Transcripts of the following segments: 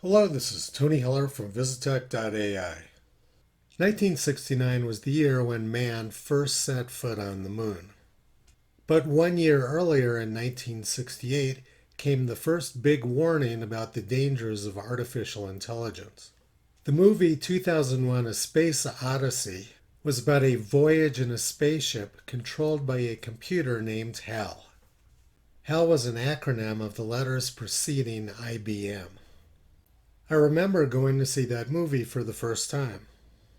Hello, this is Tony Heller from Visitech.ai. 1969 was the year when man first set foot on the moon. But 1 year earlier in 1968 came the first big warning about the dangers of artificial intelligence. The movie 2001: A Space Odyssey was about a voyage in a spaceship controlled by a computer named HAL. HAL was an acronym of the letters preceding IBM. I remember going to see that movie for the first time.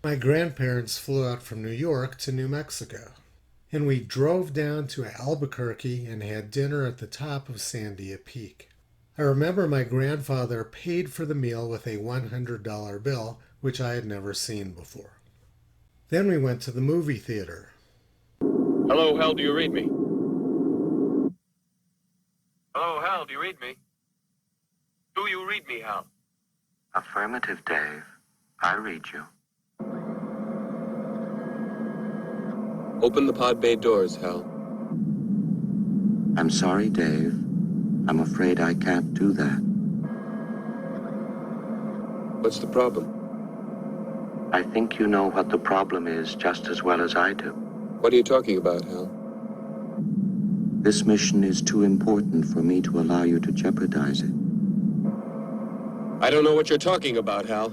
My grandparents flew out from New York to New Mexico, and we drove down to Albuquerque and had dinner at the top of Sandia Peak. I remember my grandfather paid for the meal with a $100 bill, which I had never seen before. Then we went to the movie theater. Hello, Hal, do you read me? Hello, Hal, do you read me? Do you read me, Hal? Affirmative, Dave. I read you. Open the pod bay doors, Hal. I'm sorry, Dave. I'm afraid I can't do that. What's the problem? I think you know what the problem is just as well as I do. What are you talking about, Hal? This mission is too important for me to allow you to jeopardize it. I don't know what you're talking about, Hal.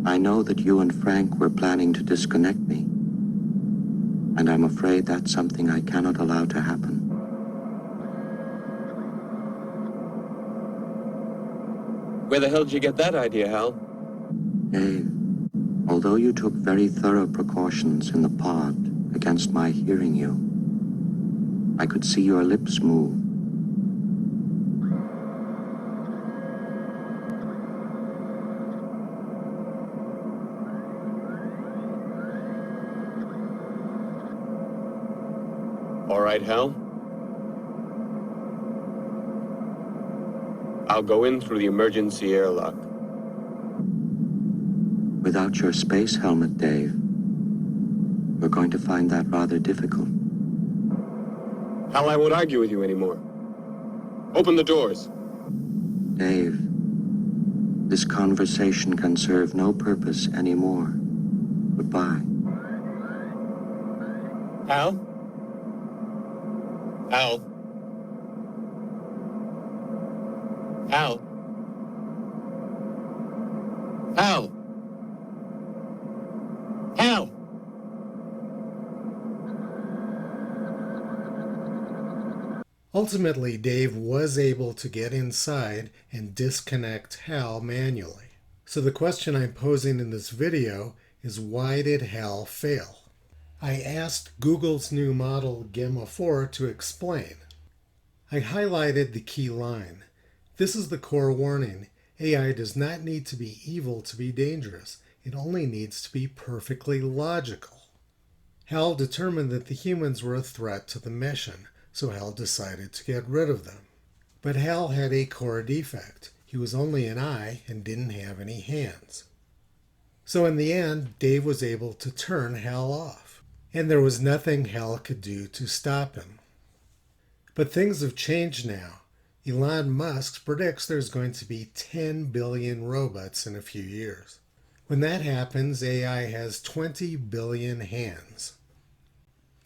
I know that you and Frank were planning to disconnect me, and I'm afraid that's something I cannot allow to happen. Where the hell did you get that idea, Hal? Dave, although you took very thorough precautions in the pod against my hearing you, I could see your lips move. All right, Hal. I'll go in through the emergency airlock. Without your space helmet, Dave, we're going to find that rather difficult. Hal, I won't argue with you anymore. Open the doors. Dave, this conversation can serve no purpose anymore. Goodbye. Hal? Hal? Hal? Hal? Hal? Ultimately, Dave was able to get inside and disconnect HAL manually. So the question I'm posing in this video is, why did HAL fail? I asked Google's new model Gemma 4 to explain. I highlighted the key line. This is the core warning. AI does not need to be evil to be dangerous. It only needs to be perfectly logical. HAL determined that the humans were a threat to the mission, so HAL decided to get rid of them. But HAL had a core defect. He was only an eye and didn't have any hands. So in the end, Dave was able to turn HAL off, and there was nothing HAL could do to stop him. But things have changed now. Elon Musk predicts there's going to be 10 billion robots in a few years. When that happens, AI has 20 billion hands.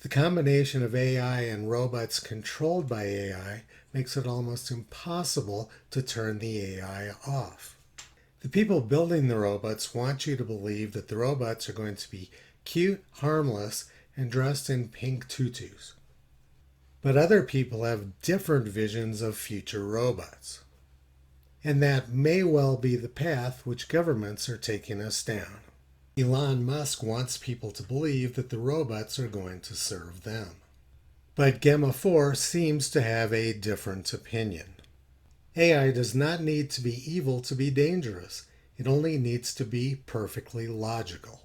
The combination of AI and robots controlled by AI makes it almost impossible to turn the AI off. The people building the robots want you to believe that the robots are going to be cute, harmless, and dressed in pink tutus. But other people have different visions of future robots. And that may well be the path which governments are taking us down. Elon Musk wants people to believe that the robots are going to serve them. But Gemma 4 seems to have a different opinion. AI does not need to be evil to be dangerous. It only needs to be perfectly logical.